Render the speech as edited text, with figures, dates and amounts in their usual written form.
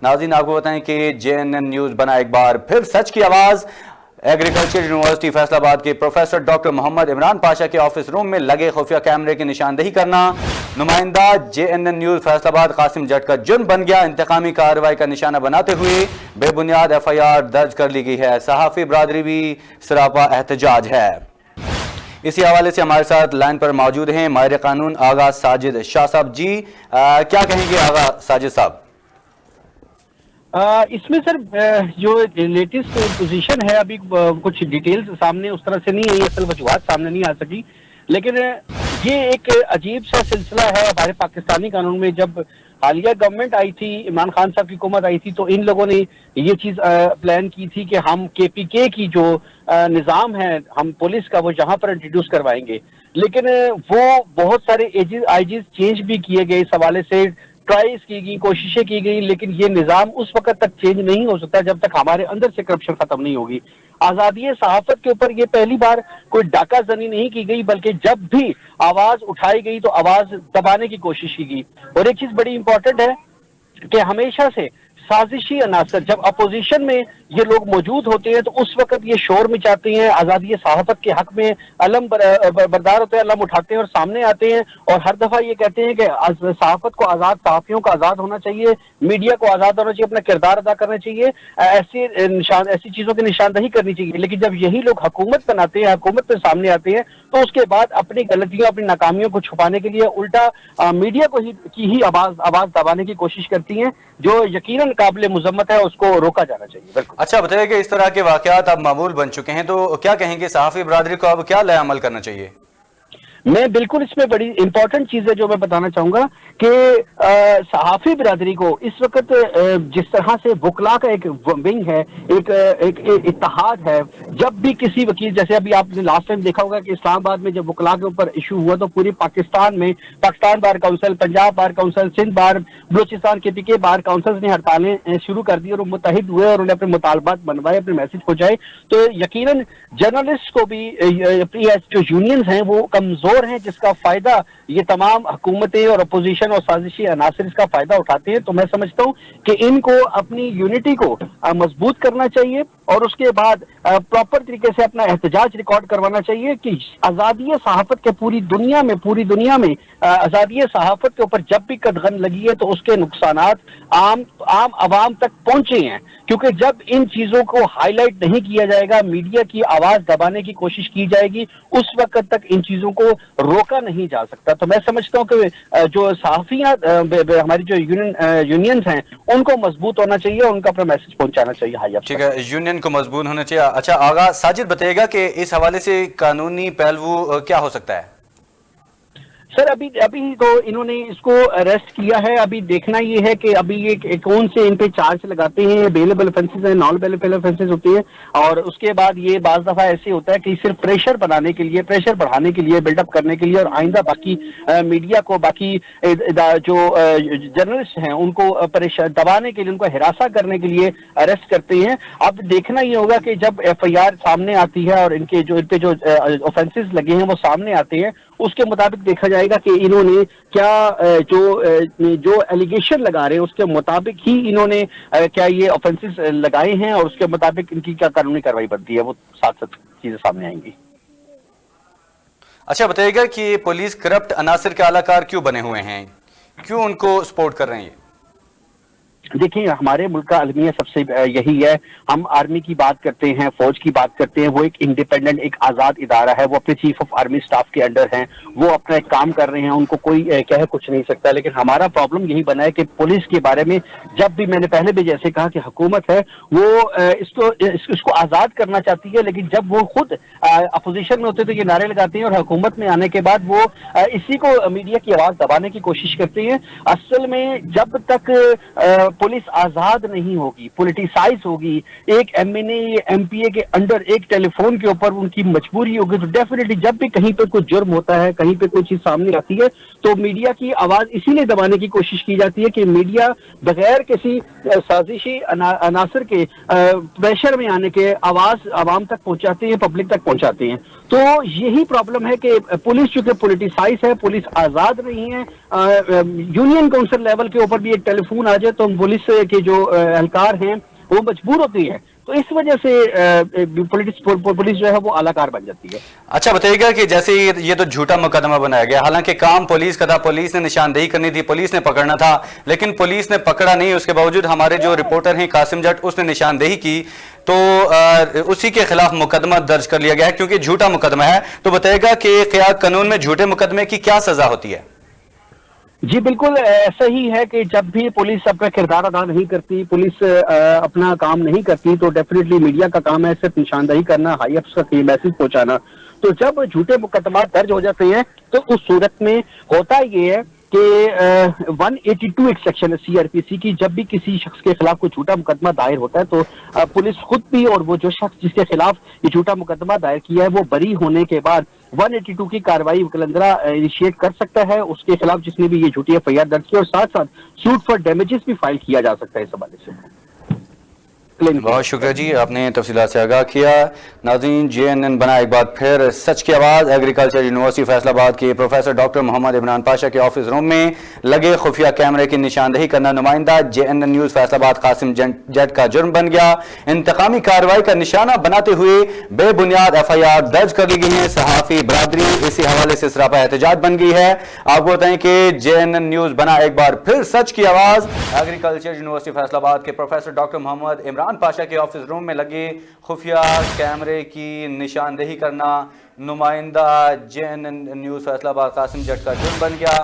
नाज़रीन आपको बताएं कि JNN न्यूज़ बना एक बार फिर सच की आवाज़। एग्रीकल्चर यूनिवर्सिटी फैसलाबाद के प्रोफेसर डॉक्टर मोहम्मद इमरान पाशा के ऑफिस रूम में लगे खुफिया कैमरे की निशानदही करना। नुमाइंदा JNN न्यूज़ फैसलाबाद कासिम जट का जुर्म बन गया। इंतकामी कार्रवाई का निशाना बनाते हुए बेबुनियाद FIR दर्ज कर ली गई है। सहाफ़ी बरादरी भी सरापा एहतजाज है। इसी हवाले से हमारे साथ लाइन पर मौजूद हैं माहिर कानून आगा साजिद शाह साहब जी। क्या कहेंगे आगा साजिद साहब? इसमें सर जो लेटेस्ट पोजीशन है, अभी कुछ डिटेल्स सामने उस तरह से नहीं है, असल वजूहात सामने नहीं आ सकी, लेकिन ये एक अजीब सा सिलसिला है हमारे पाकिस्तानी कानून में। जब हालिया गवर्नमेंट आई थी, इमरान खान साहब की हुकूमत आई थी, तो इन लोगों ने ये चीज प्लान की थी कि हम KPK की जो निज़ाम है हम पुलिस का वो यहाँ पर इंट्रोड्यूस करवाएंगे, लेकिन वो बहुत सारे IGs चेंज भी किए गए, इस हवाले से ट्राइज की गई, कोशिशें की गई, लेकिन ये निज़ाम उस वक्त तक चेंज नहीं हो सकता जब तक हमारे अंदर से करप्शन खत्म नहीं होगी। आज़ादी सहाफत के ऊपर ये पहली बार कोई डाका जनी नहीं की गई, बल्कि जब भी आवाज उठाई गई तो आवाज दबाने की कोशिश की गई। और एक चीज बड़ी इंपॉर्टेंट है कि हमेशा से साजिशी अनासर जब अपोजिशन में ये लोग मौजूद होते हैं तो उस वक्त ये शोर मचाते हैं, आज़ादी सहाफत के हक में अलम बरदार होते हैं, अलम उठाते हैं और सामने आते हैं और हर दफा ये कहते हैं कि सहाफत को आज़ाद, सहाफियों को आज़ाद होना चाहिए, मीडिया को आज़ाद होना चाहिए, अपना किरदार अदा करना चाहिए, ऐसी चीज़ों की निशानदही करनी चाहिए। लेकिन जब यही लोग हुकूमत बनाते हैं, हुकूमत में सामने आते हैं, तो उसके बाद अपनी गलतियों, अपनी नाकामियों को छुपाने के लिए उल्टा मीडिया की ही आवाज दबाने की कोशिश करती हैं, जो यकीनन काबिल मुजम्मत है, उसको रोका जाना चाहिए। बिल्कुल। अच्छा बताइए कि इस तरह के वाकयात अब मामूल बन चुके हैं, तो क्या कहेंगे सहाफ़ी बरादरी को अब क्या नया अमल करना चाहिए? मैं बिल्कुल इसमें बड़ी इंपॉर्टेंट चीज है जो मैं बताना चाहूंगा कि सहाफी बिरादरी को इस वक्त जिस तरह से वकला का एक विंग है, एक इत्तेहाद है, जब भी किसी वकील, जैसे अभी आपने लास्ट टाइम देखा होगा कि इस्लामाबाद में जब वकला के ऊपर इशू हुआ तो पूरी पाकिस्तान में Pakistan bar council, Punjab bar council, Sindh bar, Balochistan KPK bar council ने हड़तालें शुरू कर दी और मुत्तहिद हुए और उन्हें अपने मुतालबात बनवाए, अपने मैसेज पहुंचाए। तो यकीनन जर्नलिस्ट को भी अपनी जो यूनियंस हैं वो कमजोर हैं, जिसका फायदा ये तमाम हुकूमतें और अपोजिशन और साजिशी अनासर इसका फायदा उठाते हैं। तो मैं समझता हूँ कि इनको अपनी यूनिटी को मजबूत करना चाहिए और उसके बाद प्रॉपर तरीके से अपना एहतजाज रिकॉर्ड करवाना चाहिए कि आज़ादी सहाफत के पूरी दुनिया में आज़ादी सहाफत के ऊपर जब भी कदगन लगी है तो उसके नुकसानात आम आवाम तक पहुंचे हैं, क्योंकि जब इन चीजों को हाईलाइट नहीं किया जाएगा, मीडिया की आवाज दबाने की कोशिश की जाएगी, उस वक्त तक इन चीजों को रोका नहीं जा सकता। तो मैं समझता हूँ कि जो सहाफियां हमारी जो यूनियंस हैं उनको मजबूत होना चाहिए, उनका अपना मैसेज पहुंचाना चाहिए। हाँ, ठीक है, यूनियन को मजबूत होना चाहिए। अच्छा आगा साजिद बताइएगा कि इस हवाले से कानूनी पहलू क्या हो सकता है? सर अभी तो इन्होंने इसको अरेस्ट किया है। अभी देखना ये है कि अभी ये कौन से इन पे चार्ज लगाते हैं, बेलेबल ऑफेंसेस है, नॉन बेलेबल ऑफेंसेस होती है, और उसके बाद ये बाज दफा ऐसे होता है कि सिर्फ प्रेशर बनाने के लिए, प्रेशर बढ़ाने के लिए, बिल्डअप करने के लिए और आइंदा बाकी मीडिया को, बाकी जो जर्नलिस्ट हैं उनको प्रेशर दबाने के लिए, उनको हिरासा करने के लिए अरेस्ट करते हैं। अब देखना ये होगा कि जब FIR सामने आती है और इन पे जो ऑफेंसेस लगे हैं वो सामने आते हैं, उसके मुताबिक देखा जाएगा कि इन्होंने क्या जो एलिगेशन लगा रहे हैं उसके मुताबिक ही इन्होंने क्या ये ऑफेंसेस लगाए हैं और उसके मुताबिक इनकी क्या कानूनी कार्रवाई बनती है, वो साथ साथ चीजें सामने आएंगी। अच्छा बताइएगा कि पुलिस करप्ट अनासर के आलाकार क्यों बने हुए हैं, क्यों उनको सपोर्ट कर रहे हैं? देखिए, हमारे मुल्क का अलमिया सबसे यही है, हम आर्मी की बात करते हैं, फौज की बात करते हैं, वो एक इंडिपेंडेंट, एक आजाद इदारा है, वो अपने चीफ ऑफ आर्मी स्टाफ के अंडर हैं, वो अपना एक काम कर रहे हैं, उनको कोई कह कुछ नहीं सकता। लेकिन हमारा प्रॉब्लम यही बना है कि पुलिस के बारे में जब भी, मैंने पहले भी जैसे कहा कि हुकूमत है वो इसको आजाद करना चाहती है, लेकिन जब वो खुद अपोजिशन में होते तो ये नारे लगाते हैं और हुकूमत में आने के बाद वो इसी को मीडिया की आवाज दबाने की कोशिश करते हैं। असल में जब तक पुलिस आजाद नहीं होगी, पॉलिटिसाइज होगी, एक MNA MPA के अंडर एक टेलीफोन के ऊपर उनकी मजबूरी होगी, तो डेफिनेटली जब भी कहीं पे कोई जुर्म होता है, कहीं पे कोई चीज सामने आती है तो मीडिया की आवाज इसीलिए दबाने की कोशिश की जाती है कि मीडिया बगैर किसी साजिशी अनासर के प्रेशर में आने के आवाज आवाम तक पहुंचाते हैं, पब्लिक तक पहुंचाते हैं। तो यही प्रॉब्लम है कि पुलिस चूंकि पोलिटिसाइज है, पुलिस आजाद नहीं है। यूनियन काउंसिल लेवल के ऊपर भी एक टेलीफोन आ जाए तो पुलिस के जो एहलकार हैं वो मजबूर होती है, तो इस वजह से पुलिस जो है वो आलाकार बन जाती है। अच्छा बताइएगा कि जैसे ये तो झूठा मुकदमा बनाया गया, हालांकि काम पुलिस का था, पुलिस ने निशानदेही करनी थी, पुलिस ने पकड़ना था, लेकिन पुलिस ने पकड़ा नहीं। उसके बावजूद हमारे जो रिपोर्टर हैं कासिम जट, उसने निशानदेही की, तो उसी के खिलाफ मुकदमा दर्ज कर लिया गया है क्योंकि झूठा मुकदमा है। तो बताइएगा कि क्या कानून में झूठे मुकदमे की क्या सजा होती है? जी बिल्कुल ऐसा ही है कि जब भी पुलिस अपना किरदार अदा नहीं करती, पुलिस अपना काम नहीं करती, तो डेफिनेटली मीडिया का काम है सिर्फ निशानदेही करना, हाई अप्स तक ये मैसेज पहुंचाना। तो जब झूठे मुकदमा दर्ज हो जाते हैं तो उस सूरत में होता ये है कि 182 एक सेक्शन है सीआरपीसी की, जब भी किसी शख्स के खिलाफ कोई झूठा मुकदमा दायर होता है तो पुलिस खुद भी और वो जो शख्स जिसके खिलाफ ये झूठा मुकदमा दायर किया है वो बरी होने के बाद 182 की कार्रवाई कलंदरा इनिशिएट कर सकता है उसके खिलाफ जिसने भी ये झूठी एफआईआर दर्ज की, और साथ साथ सूट फॉर डैमेजेस भी फाइल किया जा सकता है इस हवाले से। बहुत शुक्रिया जी, आपने तफसीलात से आगाह किया। नाज़रीन, JNN बना एक बार फिर सच की आवाज़। एग्रीकल्चर यूनिवर्सिटी फैसलाबाद के प्रोफेसर डॉक्टर मोहम्मद इमरान पाशा के ऑफिस रूम में लगे खुफिया कैमरे की निशानदेही करना नुमाइंदा JNN न्यूज़ फैसलाबाद कासिम जट का जुर्म बन गया। इंतकामी कार्रवाई का निशाना बनाते हुए बेबुनियाद FIR दर्ज कर ली गई है। सहाफ़ी बरादरी इसी हवाले से सरापा एहतजाज बन गई है। आपको बताएं कि JNN न्यूज़ बना एक बार फिर सच की आवाज़। एग्रीकल्चर यूनिवर्सिटी फैसलाबाद के प्रोफेसर डॉक्टर मोहम्मद इमरान पाशा के ऑफिस रूम में लगे खुफिया कैमरे की निशानदेही करना नुमाइंदा JNN न्यूज़ फैसलाबाद कासिम जट का जुर्म बन गया।